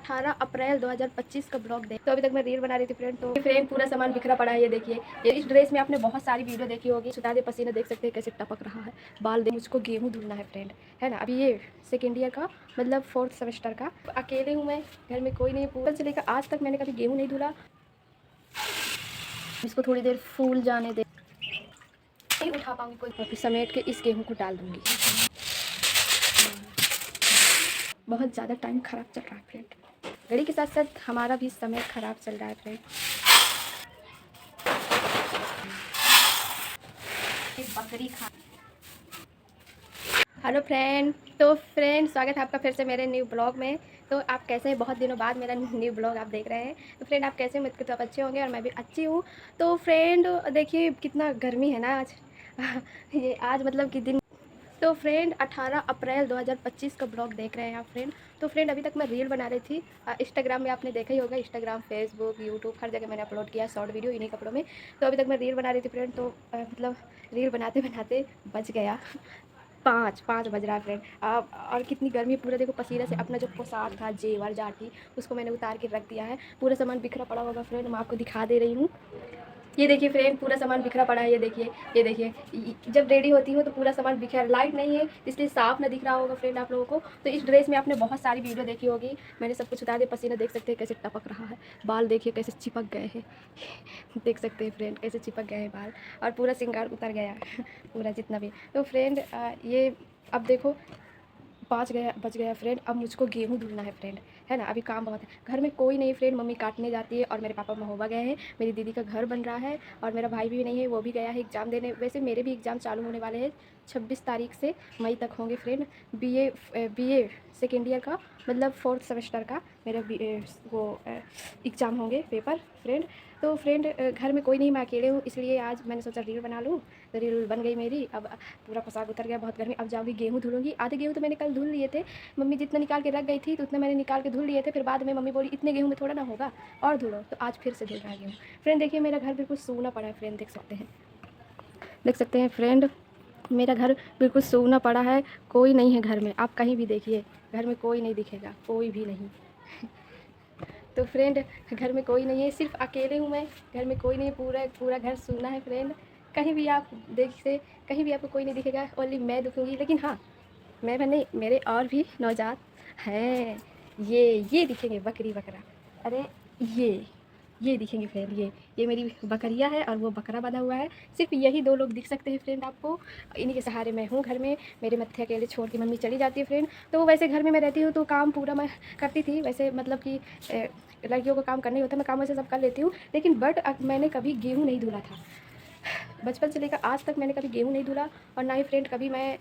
18 अप्रैल 2025 का ब्लॉग देख। तो अभी तक मैं रील बना रही थी फ्रेंड, तो फ्रेंड पूरा सामान बिखरा पड़ा है। ये देखिए, ये इस ड्रेस में आपने बहुत सारी वीडियो देखी होगी। सुतादे पसीना देख सकते हैं कैसे टपक रहा है। बाल देख, मुझको गेहूँ धुलना है फ्रेंड, है ना। अभी ये सेकेंड ईयर का मतलब 4th सेमेस्टर का। अकेले हूँ मैं, घर में कोई नहीं। पूरा से लेकर आज तक मैंने कभी गेहूँ नहीं धुला। इसको थोड़ी देर फूल जाने दे, नहीं उठा पाऊंगी कोई। समेट के इस गेहूँ को डाल दूंगी। बहुत ज़्यादा टाइम ख़राब चल रहा है फ्रेंड। घड़ी के साथ साथ हमारा भी समय ख़राब चल रहा है फ्रेंड। बकरी खा। हेलो फ्रेंड, तो फ्रेंड स्वागत है आपका फिर से मेरे न्यू ब्लॉग में। तो आप कैसे हैं? बहुत दिनों बाद मेरा न्यू ब्लॉग आप देख रहे हैं। तो फ्रेंड आप कैसे हैं? उम्मीद करते हो आप अच्छे होंगे और मैं भी अच्छी हूँ। तो फ्रेंड देखिए कितना गर्मी है ना आज। ये आज मतलब कि दिन। तो फ्रेंड 18 अप्रैल 2025 का ब्लॉग देख रहे हैं आप फ्रेंड। तो फ्रेंड अभी तक मैं रील बना रही थी। इंस्टाग्राम में आपने देखा ही होगा। इंस्टाग्राम, फेसबुक, यूट्यूब हर जगह मैंने अपलोड किया शॉर्ट वीडियो इन्हीं कपड़ों में। तो अभी तक मैं रील बना रही थी फ्रेंड। तो मतलब रील बनाते बनाते बज गया 5 बज रहा है फ्रेंड। और कितनी गर्मी, पूरा देखो पसीने से अपना जो पोशाक था, जेवर जाटी, उसको मैंने उतार के रख दिया है। पूरा सामान बिखरा पड़ा होगा फ्रेंड, मैं आपको दिखा दे रही हूँ। ये देखिए फ्रेंड, पूरा सामान बिखरा पड़ा है। ये देखिए, ये देखिए। जब रेडी होती हो तो पूरा सामान बिखरा, लाइट नहीं है इसलिए साफ ना दिख रहा होगा फ्रेंड आप लोगों को। तो इस ड्रेस में आपने बहुत सारी वीडियो देखी होगी। मैंने सब कुछ उतार दिया। पसीना देख सकते हैं कैसे टपक रहा है। बाल देखिए कैसे चिपक गए हैं। देख सकते हैं फ्रेंड कैसे चिपक गए हैं बाल। और पूरा श्रृंगार उतर गया पूरा जितना भी। तो फ्रेंड ये अब देखो बज गया फ्रेंड। अब मुझको गेहूँ धुलना है फ्रेंड, है ना। अभी काम बहुत है, घर में कोई नहीं फ्रेंड। मम्मी काटने जाती है और मेरे पापा महोबा गए हैं। मेरी दीदी का घर बन रहा है और मेरा भाई भी नहीं है, वो भी गया है एग्ज़ाम देने। वैसे मेरे भी एग्ज़ाम चालू होने वाले हैं 26 तारीख से मई तक होंगे फ्रेंड। बीए सेकेंड ईयर का मतलब 4th सेमेस्टर का मेरा वो एग्ज़ाम होंगे पेपर फ्रेंड। तो फ्रेंड घर में कोई नहीं, मैं अकेले हूँ, इसलिए आज मैंने सोचा रील बना लूँ। तो रील बन गई मेरी। अब पूरा पोशाक उतर गया, बहुत गर्मी। अब जाऊँगी गेहूँ धुलूँगी। आधे गेहूँ तो मैंने कल धुल लिए थे। मम्मी जितना निकाल के रख गई थी तो उतना मैंने निकाल के धुल लिए थे। फिर बाद में मम्मी बोली इतने गेहूँ में थोड़ा ना होगा और धुलो। तो आज फिर से धुल रहा है गेहूँ फ्रेंड। देखिए मेरा घर बिल्कुल सूना पड़ा है फ्रेंड, देख सकते हैं फ्रेंड। मेरा घर बिल्कुल सूना पड़ा है, कोई नहीं है घर में। आप कहीं भी देखिए, घर में कोई नहीं दिखेगा, कोई भी नहीं। तो फ्रेंड घर में कोई नहीं है, सिर्फ अकेले हूँ मैं। घर में कोई नहीं, पूरा पूरा घर सूना है फ्रेंड। कहीं भी आप देखिए, कहीं भी आपको कोई नहीं दिखेगा, ओनली मैं दिखूँगी। लेकिन हाँ, मैं नहीं, मेरे और भी नौजात हैं। ये दिखेंगे बकरी बकरा। अरे ये दिखेंगे फ्रेंड। ये मेरी बकरिया है और वो बकरा बंधा हुआ है। सिर्फ यही 2 लोग दिख सकते हैं फ्रेंड आपको। इन्हीं के सहारे मैं हूँ घर में। मेरे मत्थे अकेले छोड़ के मम्मी चली जाती है फ्रेंड। तो वैसे घर में मैं रहती हूँ तो काम पूरा मैं करती थी। वैसे मतलब कि लड़कियों को काम करना ही होता है। मैं काम वैसे सब कर लेती हूँ, लेकिन मैंने कभी गेहूँ नहीं धुला था। बचपन से लेकर आज तक मैंने कभी गेहूँ नहीं धुला। और ना ही फ्रेंड कभी मैं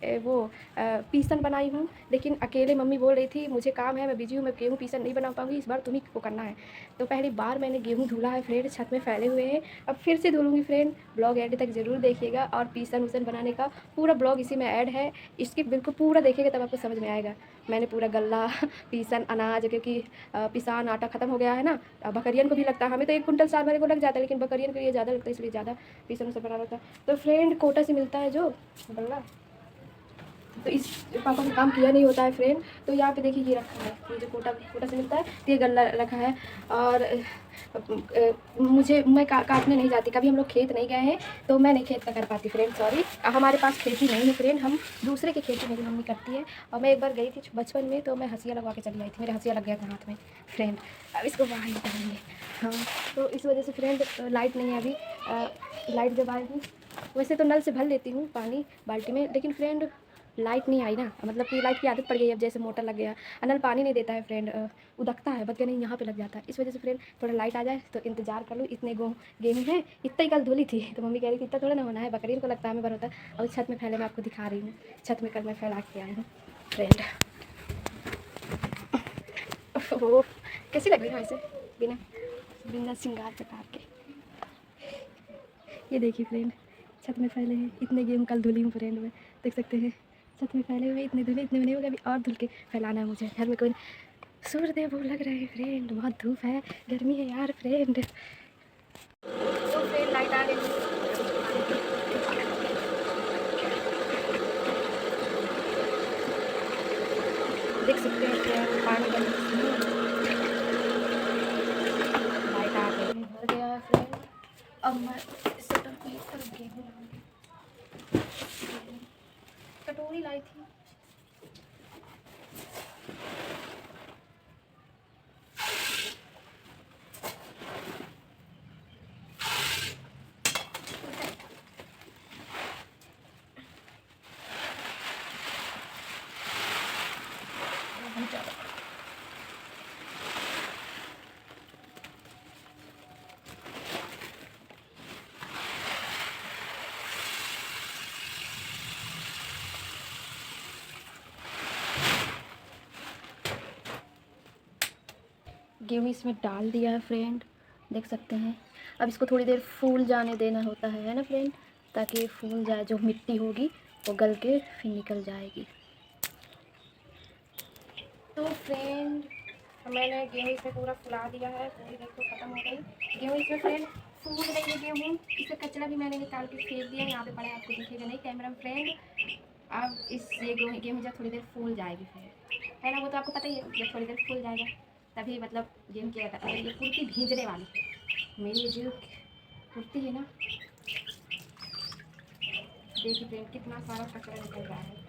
पीसन बनाई हूँ। लेकिन अकेले मम्मी बोल रही थी मुझे काम है, मैं बिजी हूँ, मैं गेहूँ पीसन नहीं बना पाऊँगी, इस बार तुम्ही को करना है। तो पहली बार मैंने गेहूँ धुला है फ्रेंड, छत में फैले हुए हैं। अब फिर से धुलूँगी फ्रेंड। ब्लॉग एंड तक ज़रूर देखिएगा। और पीसन उसन बनाने का पूरा ब्लॉग इसी में ऐड है, इसकी बिल्कुल पूरा देखिएगा तब आपको समझ में आएगा। मैंने पूरा गल्ला पीसन अनाज, क्योंकि पिसान आटा ख़त्म हो गया है ना। बकरियन को भी लगता है, हमें तो 1 कुंटल साल भरे को लग जाता है, लेकिन बकरियन को ये ज़्यादा लगता है, इसलिए ज़्यादा पीसन उसन बना रहता है। तो फ्रेंड कोटा से मिलता है जो गल्ला, तो इस पापा को काम किया नहीं होता है फ्रेंड। तो यहाँ पे देखिए ये रखा है, ये जो कोटा से मिलता है, तो ये गल्ला रखा है। और मैं काटने नहीं जाती, कभी हम लोग खेत नहीं गए हैं तो मैं नहीं खेत का कर पाती फ्रेंड, सॉरी। हमारे पास खेती नहीं है फ्रेंड, हम दूसरे की खेती मेरी मम्मी करती है। और मैं एक बार गई थी बचपन में, तो मैं हंसिया लगवा के चली आई थी, मेरे हंसिया लग गया था हाथ में फ्रेंड। अब इसको बाहर निकालेंगे। हाँ, तो इस वजह से फ्रेंड लाइट नहीं है अभी। लाइट जब आएगी, वैसे तो नल से भर लेती हूँ पानी बाल्टी में, लेकिन फ्रेंड लाइट नहीं आई ना, मतलब कि लाइट की आदत पड़ गई। अब जैसे मोटर लग गया, नल पानी नहीं देता है फ्रेंड, उदकता है, बच गया नहीं, यहाँ पे लग जाता है। इस वजह से फ्रेंड थोड़ा लाइट आ जाए तो इंतजार कर लूँ। इतने गेहूँ है, इतना ही कल धुली थी, तो मम्मी कह रही थी इतना थोड़ा ना होना है, बकरी को लगता है हमें भर होता है। और छत में फैले मैं आपको दिखा रही हूँ, छत में कल मैं फैला के आई हूँ फ्रेंड। वो कैसी लग रही है वैसे बिना बिना श्रृंगार प्रकार के। ये देखिए फ्रेंड, छत में फैले हैं इतने गेहूँ, कल धुली हूँ फ्रेंड में, देख सकते हैं। छत में फैले हुए इतने धुले, इतने बने हुए, अभी और धुल के फैलाना है मुझे। घर में कोई सूर्यदेव वो लग रहे हैं फ्रेंड, बहुत धूप है, गर्मी है यार फ्रेंड। तो फ्रेंड लाइट आ गई, देख सकते हैं फ्रेंड पानी बन। गेहूँ इसमें डाल दिया है फ्रेंड, देख सकते हैं। अब इसको थोड़ी देर फूल जाने देना होता है ना फ्रेंड, ताकि ये फूल जाए, जो मिट्टी होगी वो गल के फिर निकल जाएगी। तो फ्रेंड मैंने गेहूँ इसमें पूरा फुला दिया है, पूरी देखो ख़त्म हो गई गेहूँ इसमें फ्रेंड, फूल रही है गेहूँ। इसका कचरा भी मैंने निकाल के फेंक दिया, यहाँ पे पड़ा है, आपको दिखेगा नहीं कैमरा में फ्रेंड। अब इस ये गेहूँ जब थोड़ी देर फूल जाएगी फिर, है ना, वो तो आपको पता ही है, जब थोड़ी देर फूल जाएगा तभी मतलब गेहूँ क्या रहता है। ये कुर्ती भींजने वाली है मेरी, ये जो कुर्ती है ना, देखिए फ्रेंड कितना सारा कचरा निकल रहा है।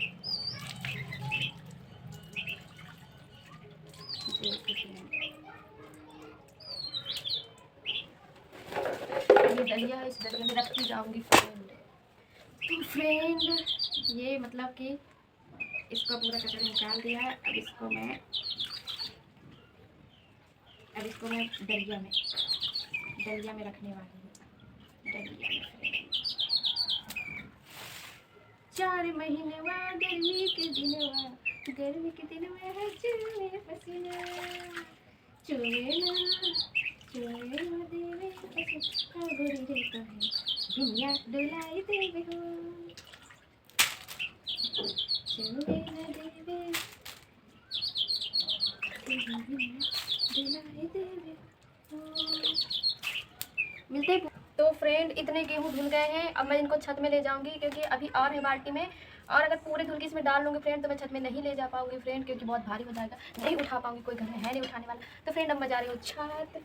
ये दलिया है, इस दलिया में रखती जाऊँगी फ्रेंड। तो फ्रेंड ये मतलब कि इसका पूरा कचरा निकाल दिया है। अब इसको मैं दलिया में रखने वाली हूँ। दलिया में फ्रेंड 4 महीने बाद गर्मी के दिन है चुए पसीना, चुए ना देवे पसीना गोरी रे तो है दुनिया डुलाई देवे हो, चुए ना देवे डुलाई देवे हो। मिलते हैं। तो फ्रेंड इतने गेहूँ धुल गए हैं, अब मैं इनको छत में ले जाऊंगी क्योंकि अभी और है बाल्टी में, और अगर पूरे धुल के इसमें डाल लूँगी फ्रेंड तो मैं छत में नहीं ले जा पाऊंगी फ्रेंड, क्योंकि बहुत भारी हो जाएगा, नहीं उठा पाऊंगी, कोई घर में है नहीं उठाने वाला। तो फ्रेंड अब मैं जा रही हूँ छत।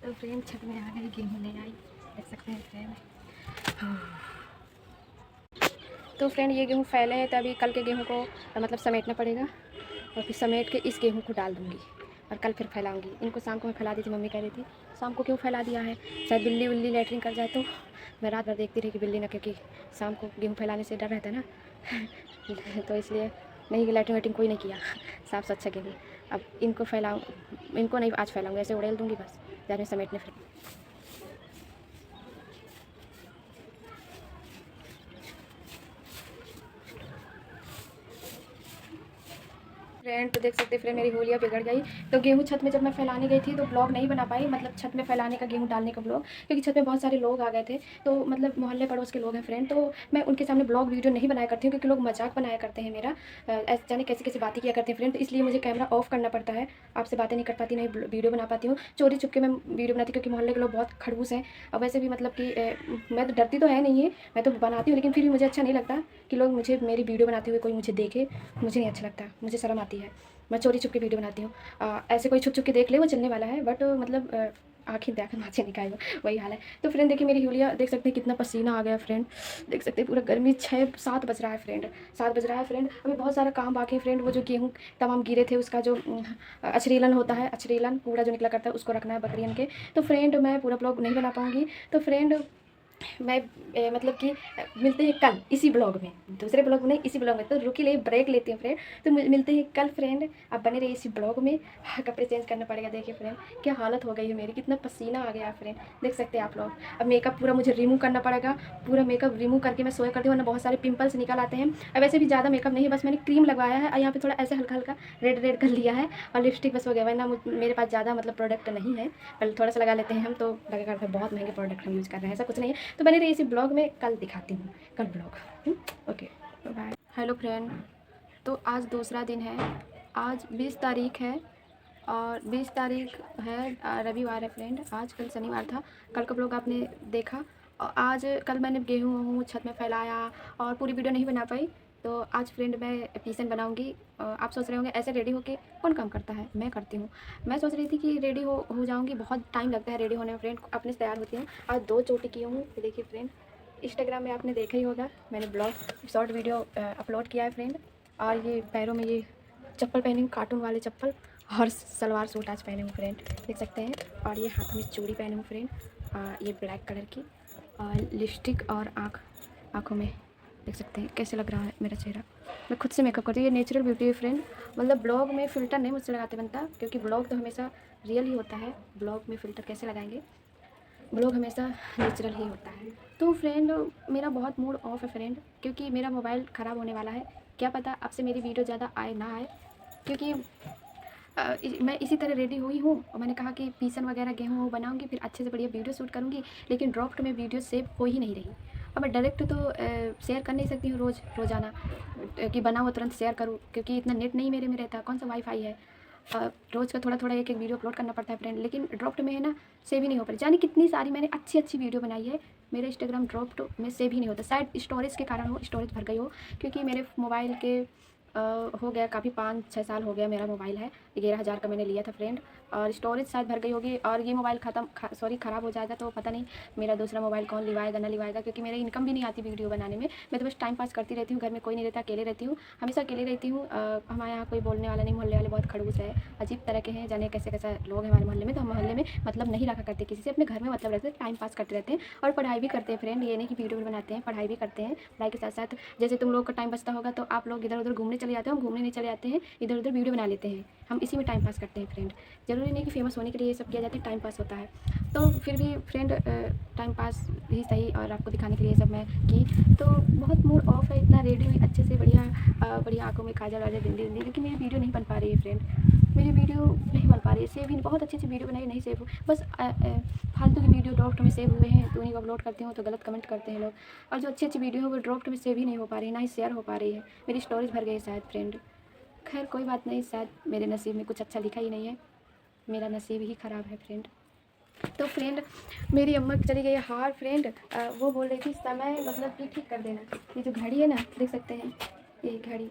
तो फ्रेंड छत में आ गई, गेहूँ ले आई, देख सकते हैं फ्रेंड। तो फ्रेंड ये गेहूँ फैले हैं, तो अभी कल के गेहूँ को मतलब समेटना पड़ेगा, और फिर समेट के इस गेहूँ को डाल दूँगी और कल फिर फैलाऊँगी। इनको शाम को मैं फैला दी थी, मम्मी कह रही थी शाम को क्यों फैला दिया है, शायद बिल्ली उल्ली लैटरिन कर जाए। तो मैं रात भर देखती रही कि बिल्ली ना, क्योंकि शाम को गेहूँ फैलाने से डर रहता है ना तो इसलिए नहीं, लैटरिन वैटरिन कोई नहीं किया, साफ अच्छा गेहूँ। अब इनको फैलाऊँ, इनको नहीं आज फैलाऊँगी, ऐसे उड़ेल दूँगी बस, जाने समेटने फिर। फ्रेंड तो देख सकते हैं फ्रेंड मेरी होलिया बिगड़ गई। तो गेहूँ छत में जब मैं फैलाने गई थी तो ब्लॉग नहीं बना पाई, मतलब छत में फैलाने का, गेहूँ डालने का ब्लॉग, क्योंकि छत में बहुत सारे लोग आ गए थे, तो मतलब मोहल्ले पड़ोस के लोग हैं फ्रेंड, तो मैं उनके सामने ब्लॉग वीडियो नहीं बनाया करती हूँ, क्योंकि लोग मजाक बनाया करते हैं मेरा, ऐसे जाने कैसी कैसी बातें किया करते हैं फ्रेंड, तो इसलिए मुझे कैमरा ऑफ करना पड़ता है, आपसे बातें नहीं कर पाती, नहीं वीडियो बना पाती हूँ, चोरी चुपके मैं वीडियो बनाती हूँ, क्योंकि मोहल्ले के लोग बहुत खड़ूस हैं। और वैसे भी मतलब कि मैं तो डरती तो है नहीं है, मैं तो बनाती हूँ, लेकिन फिर भी मुझे अच्छा नहीं लगता कि लोग मुझे मेरी वीडियो बनाते हुए कोई मुझे देखे, मुझे नहीं अच्छा लगता, मुझे शर्म आती है, मैं चोरी छुप के वीडियो बनाती हूँ। ऐसे कोई छुप छुप के देख ले वो चलने वाला है, बट मतलब आँखें देखकर माचे निकालेगा, वही हाल है। तो फ्रेंड देखिए मेरी यूलिया, देख सकते हैं कितना पसीना आ गया फ्रेंड, देख सकते हैं पूरा गर्मी, 6-7 बज रहा है फ्रेंड, 7 बज रहा है फ्रेंड। अभी बहुत सारा काम बाकी है फ्रेंड, वो जो गेहूँ तमाम गिरे थे उसका जो अचरीलन होता है, अचरीलन पूरा जो निकला करता है उसको रखना है बकरियन के। तो फ्रेंड मैं पूरा ब्लॉग नहीं बना पाऊँगी, तो फ्रेंड मैं मतलब कि मिलते हैं कल इसी ब्लॉग में, दूसरे ब्लॉग में नहीं, इसी ब्लॉग में। तो रुकी ले, ब्रेक लेती हूँ फ्रेंड, तो मिलते हैं कल फ्रेंड, आप बने रहिए इसी ब्लॉग में। कपड़े चेंज करना पड़ेगा, देखिए फ्रेंड क्या हालत हो गई है मेरी, कितना पसीना आ गया फ्रेंड, देख सकते हैं आप लोग। अब मेकअप पूरा मुझे रिमूव करना पड़ेगा, पूरा मेकअप रिमूव करके मैं सोया करती हूँ, वरना बहुत सारे पिंपल्स निकल आते हैं। अब वैसे भी ज़्यादा मेकअप नहीं है, बस मैंने क्रीम लगवाया है और यहाँ पे थोड़ा ऐसे हल्का हल्का रेड रेड कर लिया है, और लिपस्टिक बस हो गया, वरना मेरे पास ज़्यादा मतलब प्रोडक्ट नहीं है, पहले थोड़ा सा लगा लेते हैं हम, तो लगा कर बहुत महंगे प्रोडक्ट हम यूज़ कर रहे हैं, ऐसा कुछ नहीं है। तो बने रहिए इसी ब्लॉग में, कल दिखाती हूँ, कल blog. Okay bye. Hello friend, तो आज दूसरा दिन है, आज 20 तारीख है, और 20 तारीख है, रविवार है फ्रेंड, आज कल शनिवार था, कल का ब्लॉग आपने देखा। और आज कल मैंने गेहूँ छत में फैलाया और पूरी वीडियो नहीं बना पाई, तो आज फ्रेंड मैं पीसन बनाऊंगी। आप सोच रहे होंगे ऐसे रेडी होके कौन काम करता है, मैं करती हूँ। मैं सोच रही थी कि रेडी हो जाऊंगी, बहुत टाइम लगता है रेडी होने में फ्रेंड, अपने से तैयार होती हूँ। आज 2 चोटी की हूँ, देखिए फ्रेंड, इंस्टाग्राम में आपने देखा ही होगा, मैंने ब्लॉग शॉर्ट वीडियो अपलोड किया है फ्रेंड। और ये पैरों में ये चप्पल पहनी हूँ, कार्टून वाले चप्पल, और सलवार सूट आज पहने हूँ फ्रेंड, देख सकते हैं। और ये हाथ में चूड़ी पहने हूँ फ्रेंड, ये ब्लैक कलर की, और लिपस्टिक, और आँखों में देख सकते हैं कैसे लग रहा है मेरा चेहरा। मैं खुद से मेकअप करती हूँ, ये नेचुरल ब्यूटी है फ्रेंड, मतलब ब्लॉग में फ़िल्टर नहीं मुझसे लगाते बनता, क्योंकि ब्लॉग तो हमेशा रियल ही होता है, ब्लॉग में फ़िल्टर कैसे लगाएंगे। ब्लॉग हमेशा नेचुरल ही होता है। तो फ्रेंड मेरा बहुत मूड ऑफ है फ्रेंड, क्योंकि मेरा मोबाइल ख़राब होने वाला है। क्या पता अब से मेरी वीडियो ज़्यादा आए ना आए, क्योंकि मैं इसी तरह रेडी हुई हूँ और मैंने कहा कि पीसन वगैरह गेहूँ बनाऊँगी, फिर अच्छे से बढ़िया वीडियो शूट करूँगी, लेकिन ड्रॉफ्ट में वीडियो सेव हो ही नहीं रही। और मैं डायरेक्ट तो शेयर कर नहीं सकती हूँ रोज़ाना कि बना हुआ तुरंत शेयर करूँ, क्योंकि इतना नेट नहीं मेरे में रहता, कौन सा वाईफाई है। रोज़ का थोड़ा थोड़ा एक एक वीडियो अपलोड करना पड़ता है फ्रेंड, लेकिन ड्रॉफ्ट में है ना सेव ही नहीं हो पा रही। जानी कितनी सारी मैंने अच्छी अच्छी वीडियो बनाई है, मेरे इंस्टाग्राम ड्रॉफ्ट में सेव ही नहीं होता। शायद स्टोरेज के कारण हो, स्टोरेज भर गई हो, क्योंकि मेरे मोबाइल के हो गया काफ़ी 5-6 साल हो गया मेरा मोबाइल है, 11,000 का मैंने लिया था फ्रेंड, और स्टोरेज शायद भर गई होगी। और ये मोबाइल ख़राब हो जाएगा तो पता नहीं मेरा दूसरा मोबाइल कौन लिवाएगा ना लिवाएगा, क्योंकि मेरी इनकम भी नहीं आती वीडियो बनाने में। मैं तो बस टाइम पास करती रहती हूँ, घर में कोई नहीं रहता, अकेले रहती हूँ, हमेशा अकेले रहती हूँ। हमारे यहाँ कोई बोलने वाला नहीं, मोहल्ले वाले बहुत खड़ूस है, अजीब तरह के हैं, जाने कैसे कैसे लोग हैं हमारे मोहल्ले में। तो हम मोहल्ले में मतलब नहीं रखा करते किसी से, अपने घर में मतलब रहते हैं, टाइम पास करते रहते हैं और पढ़ाई भी करते हैं फ्रेंड। ये नहीं कि वीडियो भी बनाते हैं, पढ़ाई भी करते हैं। पढ़ाई के साथ साथ जैसे तुम लोग का टाइम बचता होगा तो आप लोग इधर उधर घूमने चले जाते हो, हम घूमने नहीं चले जाते हैं, इधर उधर वीडियो बना लेते हैं, हम इसी में टाइम पास करते हैं फ्रेंड। ज़रूरी नहीं कि फेमस होने के लिए ये सब किया जाता है, टाइम पास होता है। तो फिर भी फ्रेंड टाइम पास ही सही, और आपको दिखाने के लिए सब मैं की। तो बहुत मूड ऑफ है, इतना रेडी हुई अच्छे से बढ़िया बढ़िया आँखों में काजल वाजल बिंदी बिंदी, लेकिन मेरी वीडियो नहीं बन पा रही है फ्रेंड, मेरी वीडियो नहीं बन पा रही है। सेव ही बहुत अच्छी अच्छी वीडियो बनाई, नहीं सेव, बस फालतू की वीडियो ड्रॉफ्ट में सेव हुए हैं, तो उन्हीं को अपलोड करती हूँ तो गलत कमेंट करते हैं लोग। और जो अच्छी अच्छी वीडियो है वो ड्रॉफ्ट में सेव ही नहीं हो पा रही, ना ही शेयर हो पा रही है, मेरी स्टोरेज भर गई है शायद फ्रेंड। खैर कोई बात नहीं, शायद मेरे नसीब में कुछ अच्छा लिखा ही नहीं है, मेरा नसीब ही ख़राब है फ्रेंड। तो फ्रेंड मेरी अम्मा चली गई है हार फ्रेंड, वो बोल रही थी समय मतलब कि ठीक कर देना। ये जो घड़ी है ना, देख सकते हैं ये घड़ी,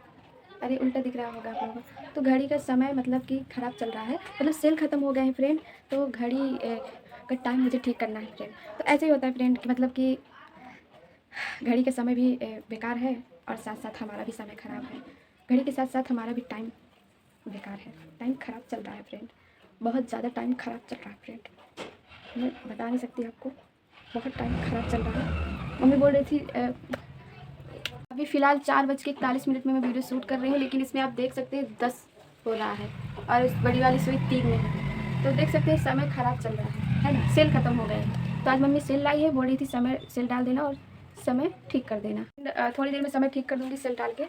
अरे उल्टा दिख रहा होगा आप लोगों को, तो घड़ी का समय मतलब कि ख़राब चल रहा है, मतलब सेल ख़त्म हो गए हैं फ्रेंड, तो घड़ी का टाइम मुझे ठीक करना है फ्रेंड। तो ऐसे ही होता है फ्रेंड कि मतलब कि घड़ी का समय भी बेकार है, और साथ साथ हमारा भी समय ख़राब है, घड़ी के साथ साथ हमारा भी टाइम बेकार है, टाइम ख़राब चल रहा है फ्रेंड, बहुत ज़्यादा टाइम ख़राब चल रहा है फ्रेंड, मैं बता नहीं सकती आपको, बहुत टाइम ख़राब चल रहा है। मम्मी बोल रही थी अभी फ़िलहाल 4:41 में मैं वीडियो शूट कर रही हूँ, लेकिन इसमें आप देख सकते हैं 10 हो रहा है, और इस बड़ी वाली सुई 3 में है, तो देख सकते हैं समय ख़राब चल रहा है ना, सेल ख़त्म हो गए हैं। तो आज मम्मी सेल लाई है, बोल रही थी समय सेल डाल देना और समय ठीक कर देना। थोड़ी देर में समय ठीक कर दूँगी सेल डाल के।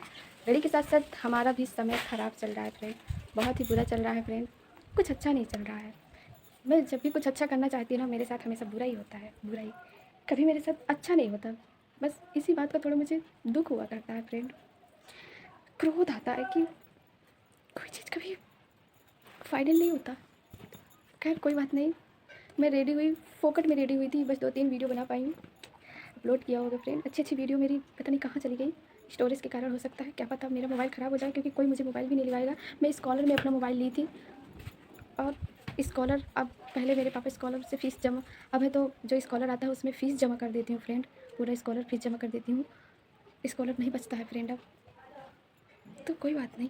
घड़ी के साथ साथ हमारा भी समय ख़राब चल रहा है फ्रेंड, बहुत ही बुरा चल रहा है फ्रेंड, कुछ अच्छा नहीं चल रहा है। मैं जब भी कुछ अच्छा करना चाहती हूँ ना, मेरे साथ हमेशा बुरा ही होता है, बुरा ही, कभी मेरे साथ अच्छा नहीं होता। बस इसी बात का थोड़ा मुझे दुख हुआ करता है फ्रेंड, क्रोध आता है कि कोई चीज़ कभी फाइनल नहीं होता। खैर कोई बात नहीं, मैं रेडी हुई, फोकट में रेडी हुई थी, बस 2-3 वीडियो बना पाई हूँ, अपलोड किया होगा फ्रेंड। अच्छी अच्छी वीडियो मेरी पता नहीं कहाँ चली गई, स्टोरेज के कारण हो सकता है, क्या पता मेरा मोबाइल ख़राब हो जाए, क्योंकि कोई मुझे मोबाइल भी नहीं दिलाएगा। मैं स्कॉलर में अपना मोबाइल ली थी, और स्कॉलर अब पहले मेरे पापा स्कॉलर से फ़ीस जमा, अब है तो जो स्कॉलर आता है उसमें फ़ीस जमा कर देती हूँ फ्रेंड, पूरा स्कॉलर फ़ीस जमा कर देती हूँ, स्कॉलर नहीं बचता है फ्रेंड अब। तो कोई बात नहीं,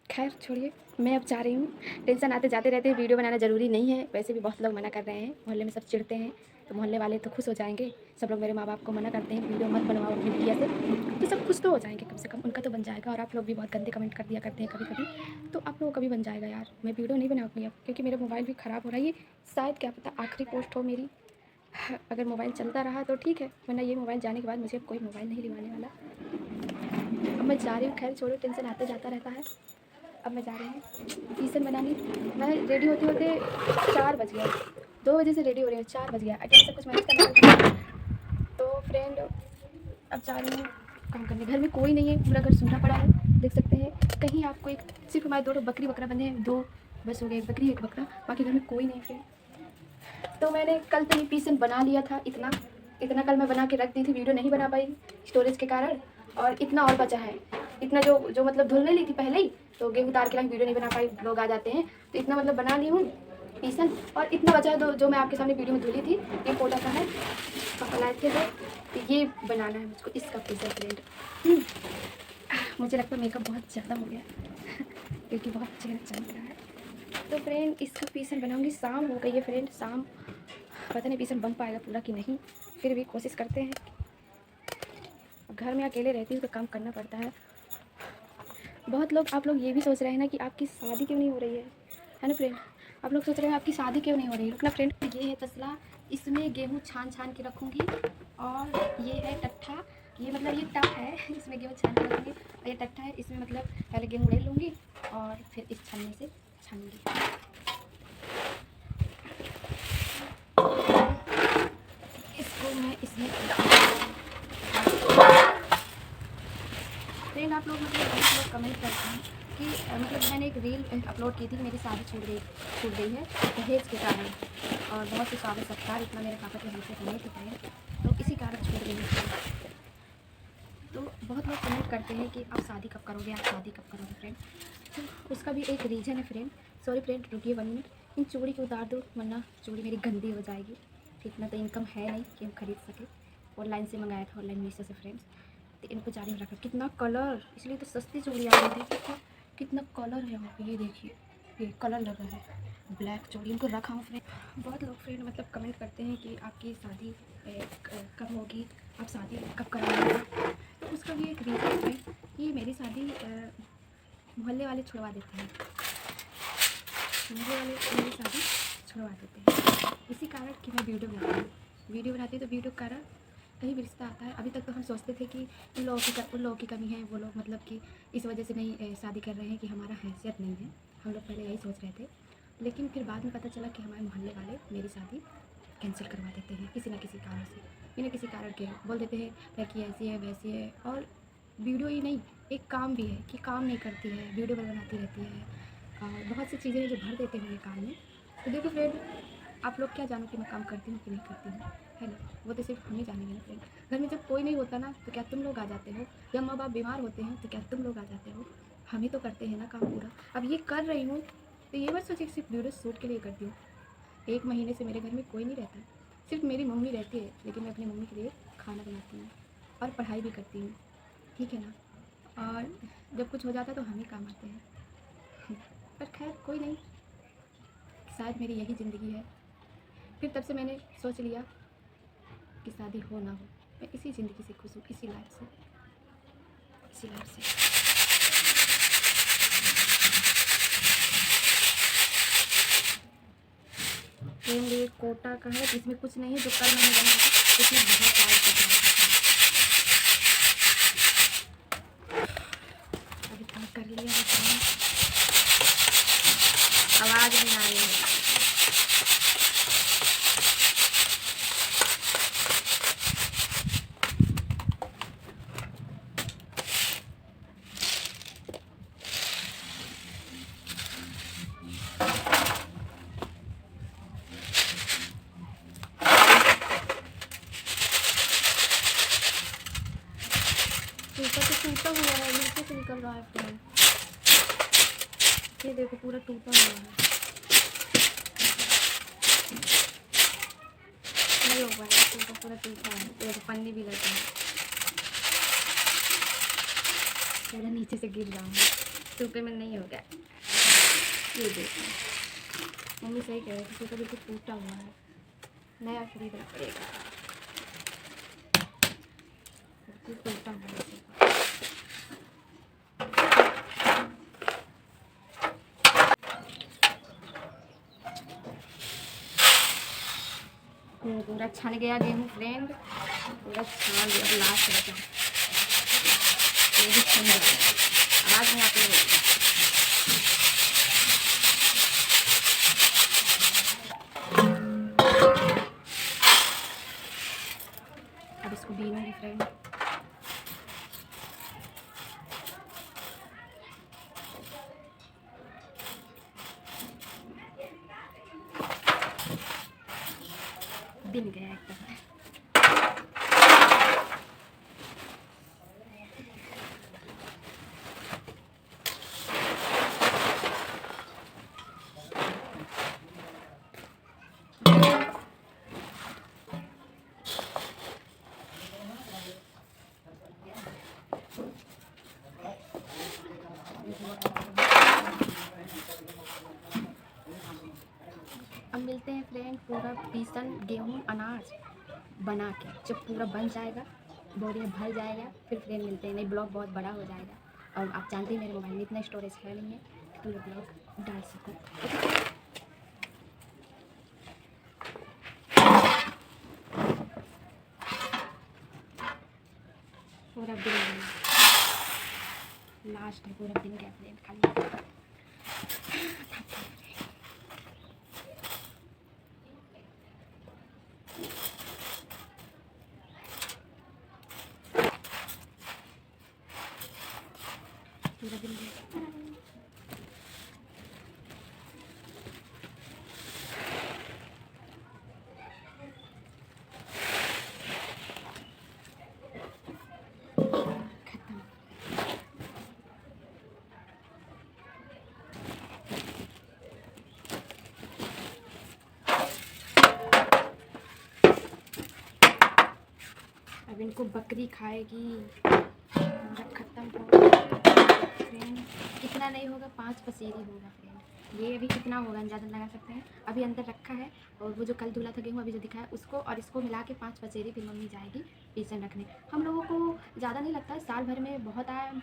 खैर छोड़िए, मैं अब जा रही हूँ। टेंशन आते जाते रहते हैं, वीडियो बनाना ज़रूरी नहीं है, वैसे भी बहुत लोग मना कर रहे हैं, मोहल्ले में सब चिढ़ते हैं, तो मोहल्ले वाले तो खुश हो जाएंगे, सब लोग मेरे माँ बाप को मना करते हैं वीडियो मत बनवाओ अपनी बिटिया से, तो सब खुश तो हो जाएंगे, कम से कम उनका तो बन जाएगा। और आप लोग भी बहुत गंदे कमेंट कर दिया करते हैं कभी कभी, तो आप लोगों का भी बन जाएगा यार। मैं वीडियो नहीं बनाऊँगी अब, क्योंकि मेरा मोबाइल भी ख़राब हो रहा है, ये शायद क्या पता आखिरी पोस्ट हो मेरी। अगर मोबाइल चलता रहा तो ठीक है, वरना ये मोबाइल जाने के बाद मुझे अब कोई मोबाइल नहीं दिलवाने वाला। अब मैं जा रही हूँ, खैर छोड़ो, टेंशन आते जाता रहता है। अब मैं जा रही हूँ टीसन बनाने, मैं रेडी होते होते 4 बज गए, 2 बजे से रेडी हो रही हूँ, 4 बज गया, अकेले सब कुछ मैनेज करना पड़ता है। तो फ्रेंड अब जा रही हूँ काम करने, घर में कोई नहीं है, पूरा घर सूना पड़ा है, देख सकते हैं। कहीं आपको एक सिर्फ हमारे 2 बकरी बकरा बंधे हैं, 2 बस हो गए, एक बकरी एक बकरा, बाकी घर में कोई नहीं फ्रेंड। तो मैंने कल तो ये पीसन बना लिया था, इतना इतना कल मैं बना के रख दी थी, वीडियो नहीं बना पाई स्टोरेज के कारण, और इतना और बचा है, इतना जो जो मतलब धुलने ली थी पहले ही, तो गेहूँ उतार के वीडियो नहीं बना पाई, लोग आ जाते हैं, तो इतना मतलब बना ली हूँ पीसन, और इतना बचा है जो मैं आपके सामने वीडियो में धुली थी, ये पोटा सा है, पापा लाए थे तो ये बनाना है मुझको, इसका पीसन फ्रेंड। मुझे लगता है मेकअप बहुत ज़्यादा हो गया क्योंकि बहुत चेहरा चमक रहा है। तो फ्रेंड इसका पीसन बनाऊँगी, शाम हो गई है फ्रेंड, शाम, पता नहीं पीसन बन पाएगा पूरा कि नहीं, फिर भी कोशिश करते हैं। घर में अकेले रहती हूँ तो काम करना पड़ता है। बहुत लोग, आप लोग ये भी सोच रहे हैं ना कि आपकी शादी क्यों नहीं हो रही है ना फ्रेंड, आप लोग सोच रहे हैं आपकी शादी क्यों नहीं हो रही है। रुकना फ्रेंड, ये है तसला, इसमें गेहूँ छान के रखूँगी। और ये है टट्ठा, ये मतलब ये टप है, इसमें गेहूँ छान के रखूँगी। और ये टट्ठा है, इसमें मतलब पहले गेहूँ ले लूँगी और फिर इस छन्नी से छानूँगी। इसको मैं इसमें फ्रेंड, आप लोग मतलब बहुत लोग कमेंट करते हैं कि मतलब मैंने एक रील अपलोड की थी कि मेरी शादी छूट गई है दहेज के कारण। और बहुत से स्वागत सत्कार इतना मेरे पापा के हमसे करने थे फ्रेंड, तो इसी कारण छूट गई है। तो बहुत लोग कमेंट करते हैं कि आप शादी कब करोगे, आप शादी कब करोगे फ्रेंड। तो उसका भी एक रीज़न है फ्रेंड। सॉरी फ्रेंड, रुकिए 1 मिनट। इन चूड़ी को उतार दो वरना चूड़ी मेरी गंदी हो जाएगी। ठीक ना, तो इनकम है नहीं कि हम खरीद सके। ऑनलाइन से मंगाया था, ऑनलाइन मीशो से फ्रेंड्स। तो इनको जारी में रखा, कितना कलर, इसलिए तो सस्ती चूड़ी आ गई थी। कितना कलर है वहाँ पे, ये देखिए, ये कलर लगा है ब्लैक चूड़ी। इनको रखा हूँ फ्रेंड। बहुत लोग फ्रेंड मतलब कमेंट करते हैं कि आपकी शादी कब होगी, आप शादी कब कराएंगे। तो उसका भी एक रीज़न है। ये मेरी शादी मोहल्ले वाले छुड़वा देते हैं, मोहल्ले वाले मेरी शादी छुड़वा देते हैं। इसी कारण कि मैं वीडियो बनाती हूँ, तो वीडियो कारण कहीं भी रिश्ता आता है। अभी तक तो हम सोचते थे कि उन लोगों की कमी है, वो लोग मतलब कि इस वजह से नहीं शादी कर रहे हैं कि हमारा हैसियत नहीं है। हम लोग पहले यही सोच रहे थे, लेकिन फिर बाद में पता चला कि हमारे मोहल्ले वाले मेरी शादी कैंसिल करवा देते हैं किसी न किसी कारण से, बिना किसी कारण के बोल देते हैं लड़की ऐसी है वैसी है। और वीडियो ही नहीं, एक काम भी है कि काम नहीं करती है, वीडियो बनाती रहती है। और बहुत सी चीज़ें जो भर देते हैं मेरे काम में। तो देखो फ्रेंड, आप लोग क्या जानो कि मैं काम करती हूँ कि नहीं करती हूँ, है ना। वो तो सिर्फ हम ही जानेंगे ना फ्रेंड। घर में जब कोई नहीं होता ना, तो क्या तुम लोग आ जाते हो, या माँ बाप बीमार होते हैं तो क्या तुम लोग आ जाते हो। हम ही तो करते हैं ना काम पूरा। अब ये कर रही हूँ तो ये मत सोचिए सिर्फ वीडियो शूट के लिए करती हूँ। 1 महीने से मेरे घर में कोई नहीं रहता, सिर्फ मेरी मम्मी रहती है। लेकिन मैं अपनी मम्मी के लिए खाना बनाती हूँ और पढ़ाई भी करती हूँ, ठीक है ना। और जब कुछ हो जाता है तो हम ही काम आते हैं। पर खैर कोई नहीं, शायद मेरी यही ज़िंदगी है। फिर तब से मैंने सोच लिया कि शादी हो ना हो, मैं इसी ज़िंदगी से खुश हूँ, इसी लाइफ से, इसी लाइफ से। ये कोटा का है, इसमें कुछ नहीं है, जो कल मैंने बनाया था इसमें बहुत टाइट कपड़ा है। अभी तक कर लिया है, आवाज़ नहीं आ रही है। ऊपर से टूटा हुआ है, नीचे से निकल रहा है फ्रेंड। ये देखो पूरा टूटा हुआ है, नहीं होगा, इसको पूरा टूटा है। ये देखो पन्नी भी लगी है, पूरा नीचे से गिर रहा है, टूटे में नहीं हो गया। ये देखो, मम्मी सही कह रही थी, तो बिल्कुल टूटा हुआ है, नया खरीदना पड़ेगा। टूटा हुआ है, पूरा छन गया गेहूँ फ्रेंड, पूरा छान गया, लास्ट बचा ये भी छन गया। आवाज़ नहीं आती है। अब इसको बीनूंगी फ्रेंड। बिन गया एकदम। अब मिलते हैं फ्रेंड पूरा पीसन गेहूँ अनाज बना के, जब पूरा बन जाएगा, बोरी में भर जाएगा, फिर फ्रेंड मिलते हैं। नहीं ब्लॉग बहुत बड़ा हो जाएगा, और आप जानते हैं मेरे मोबाइल में इतना स्टोरेज है नहीं है कि पूरा ब्लॉग डाल सकूँ। पूरा दिन लास्ट है, पूरा दिन गया फ्रेंड खाली। पूरा दिन गया। अब इनको बकरी खाएगी, खत्म हो फ्रेंड। कितना नहीं होगा, 5 पसेरी होगा फ्रेंड। ये अभी कितना होगा अंदाज़ा लगा सकते हैं। अभी अंदर रखा है, और वो जो कल धुला था गेहूँ अभी जो दिखाया उसको और इसको मिला के 5 पसेरी फिर मम्मी जाएगी बेसन रखने। हम लोगों को ज़्यादा नहीं लगता है, साल भर में बहुत आया,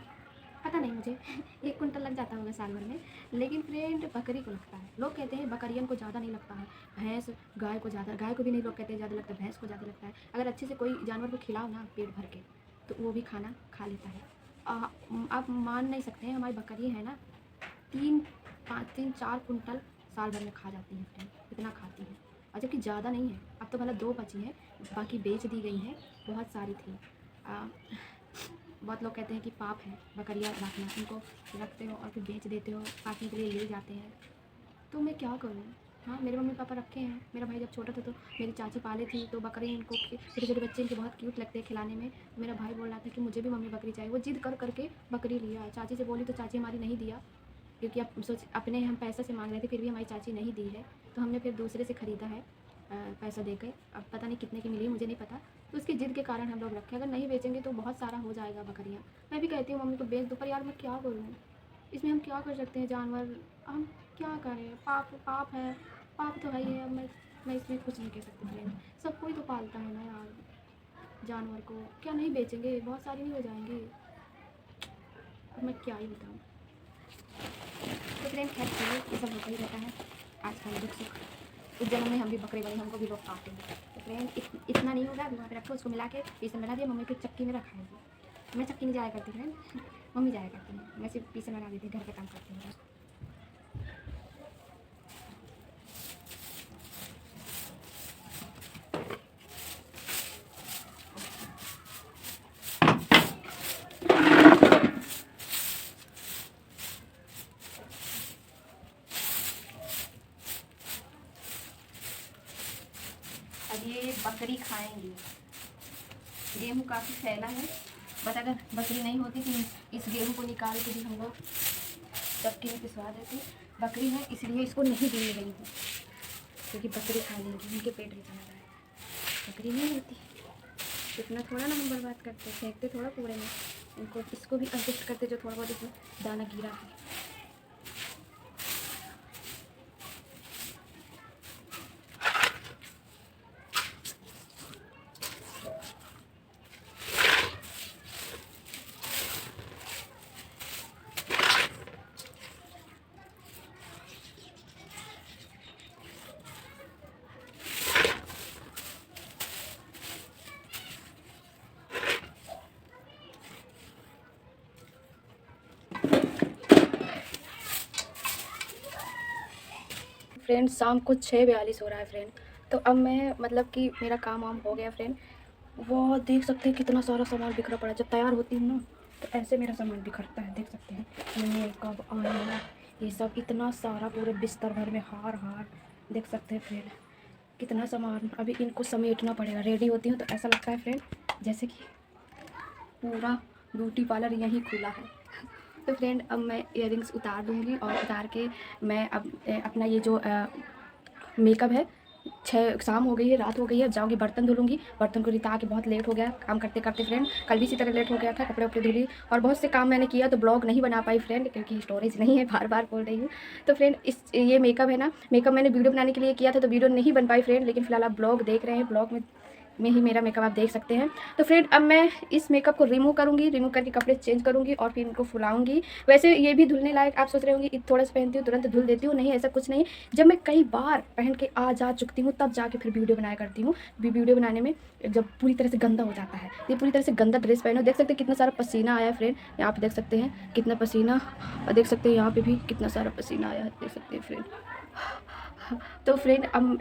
पता नहीं मुझे 1 कुंटल लग जाता होगा साल भर में। लेकिन फ्रेंड बकरी को लगता है। लोग कहते हैं बकरियन को ज़्यादा नहीं लगता है, भैंस गाय को ज़्यादा, गाय को भी नहीं लोग कहते हैं ज़्यादा लगता है, भैंस को ज़्यादा लगता है। अगर अच्छे से कोई जानवर को खिलाओ ना पेट भर के, तो वो भी खाना खा लेता है। आप मान नहीं सकते हैं, हमारी बकरी है ना 3-4 कुंटल साल भर में खा जाती है फ्रेंड, इतना खाती है। और जबकि ज़्यादा नहीं है, अब तो मतलब 2 बची है, बाकी बेच दी गई हैं। बहुत सारी थी। बहुत लोग कहते हैं कि पाप है बकरियाँ रखना, उनको रखते हो और फिर बेच देते हो, काटने के लिए ले जाते हैं। तो मैं क्या करूँ। हाँ, मेरे मम्मी पापा रखे हैं। मेरा भाई जब छोटा था तो मेरी चाची पाले थी, तो बकरी इनको, छोटे छोटे बच्चे इनके बहुत क्यूट लगते हैं खिलाने में। मेरा भाई बोल रहा था कि मुझे भी मम्मी बकरी चाहिए। वो जिद कर करके बकरी लिया। चाची से बोली तो चाची हमारी नहीं दिया, क्योंकि अब सोच अपने हम पैसे से मांग रहे थे, फिर भी हमारी चाची नहीं दी है। तो हमने फिर दूसरे से ख़रीदा है पैसा देकर। अब पता नहीं कितने की मिली, मुझे नहीं पता। तो उसकी ज़िद के कारण हम लोग रखे। अगर नहीं बेचेंगे तो बहुत सारा हो जाएगा बकरियाँ। मैं भी कहती हूँ मम्मी को बेच दो, पर यार मैं क्या करूँ, इसमें हम क्या कर सकते हैं। जानवर हम क्या करें, पाप है, पाप तो है ही है। अब मैं इसमें कुछ नहीं कह सकती फ्रेंड। सब कोई तो पालता है ना यार जानवर को, क्या नहीं बेचेंगे, बहुत सारी नहीं हो जाएंगी। अब मैं क्या ही बताऊँ। तो फ्रेंड खैर चाहिए, ये सब होता ही रहता है आजकल दुख सुख। इस जन्म में हम भी बकरे बने, हमको भी लोग काटेंगे। तो फ्रेंड इतना नहीं होगा, अभी वहाँ पे रखो, उसको मिला के पीसन बना दिया। मम्मी फिर चक्की में रखाएगी। मैं चक्की नहीं जाया करती फ्रेंड, मम्मी जाया करती हैं। मैं सिर्फ पीसन बना देती, घर का काम करती हूँ। अब ये बकरी खाएंगी। गेहूँ काफ़ी फैला है, बट अगर बकरी नहीं होती तो इस गेहूँ को निकाल के भी हम लोग चक्की में पिसवा देते। बकरी है इसलिए इसको नहीं दी गई है, क्योंकि बकरी खा लेगी, उनके पेट में चला रहा है। बकरी नहीं होती इतना थोड़ा ना हम बर्बाद करते, फेंकते थोड़ा कूड़े में। इनको इसको भी एडजस्ट करते जो थोड़ा बहुत इसमें दाना गिरा है। फ्रेंड शाम को 6:42 हो रहा है फ्रेंड। तो अब मैं मतलब कि मेरा काम वाम हो गया फ्रेंड। वो देख सकते हैं कितना सारा सामान बिखरा पड़ा है। जब तैयार होती हूँ ना तो ऐसे मेरा सामान बिखरता है, देख सकते हैं। ये मेकअप, आईना, ये सब इतना सारा पूरे बिस्तर भर में, हार देख सकते हैं फ्रेंड कितना सामान। अभी इनको समेटना पड़ेगा। रेडी होती हूँ तो ऐसा लगता है फ्रेंड जैसे कि पूरा ब्यूटी पार्लर यहीं खुला है। तो फ्रेंड अब मैं इयररिंग्स उतार दूँगी, और उतार के मैं अब अपना ये जो मेकअप है, शाम हो गई है, रात हो गई है, अब जाऊँगी बर्तन धुलूँगी। बर्तन को रिता के बहुत लेट हो गया काम करते करते फ्रेंड। कल भी इसी तरह लेट हो गया था, कपड़े वपड़े धुली और बहुत से काम मैंने किया, तो ब्लॉग नहीं बना पाई फ्रेंड, क्योंकि स्टोरेज नहीं है, बार बार बोल रही हूँ। तो फ्रेंड ये मेकअप है ना, मेकअप मैंने वीडियो बनाने के लिए किया था, तो वीडियो नहीं बन पाई फ्रेंड। लेकिन फिलहाल आप ब्लॉग देख रहे हैं, ब्लॉग में में ही मेरा मेकअप आप देख सकते हैं। तो फ्रेंड अब मैं इस मेकअप को रिमूव करूँगी, रिमूव करके कपड़े चेंज करूँगी और फिर इनको फुलाऊँगी। वैसे ये भी धुलने लायक, आप सोच रहे होंगे थोड़ा सा पहनती हूँ तुरंत धुल देती हूँ, नहीं ऐसा कुछ नहीं। जब मैं कई बार पहन के आ जा चुकती हूँ तब जाके फिर वीडियो बनाया करती हूँ। वीडियो बनाने में जब पूरी तरह से गंदा हो जाता है, ये पूरी तरह से गंदा ड्रेस पहनो। देख सकते हैं कितना सारा पसीना आया है फ्रेंड, यहाँ पे देख सकते हैं कितना पसीना, और देख सकते हैं यहाँ पे भी कितना सारा पसीना आया है, देख सकते हैं फ्रेंड। तो फ्रेंड अब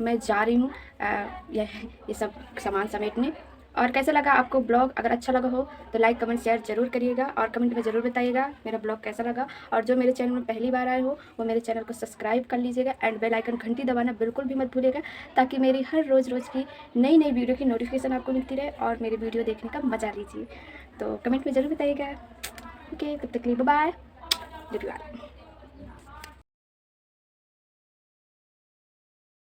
मैं जा रही हूँ ये सब सामान समेटने। और कैसा लगा आपको ब्लॉग? अगर अच्छा लगा हो तो लाइक कमेंट शेयर ज़रूर करिएगा और कमेंट में ज़रूर बताइएगा मेरा ब्लॉग कैसा लगा। और जो मेरे चैनल में पहली बार आए हो वो मेरे चैनल को सब्सक्राइब कर लीजिएगा एंड बेल आइकन घंटी दबाना बिल्कुल भी मत भूलिएगा, ताकि मेरी हर रोज़ की नई वीडियो की नोटिफिकेशन आपको मिलती रहे और मेरी वीडियो देखने का मज़ा लीजिए। तो कमेंट में ज़रूर बताइएगा। ओके, तब तक के लिए बाय बाय।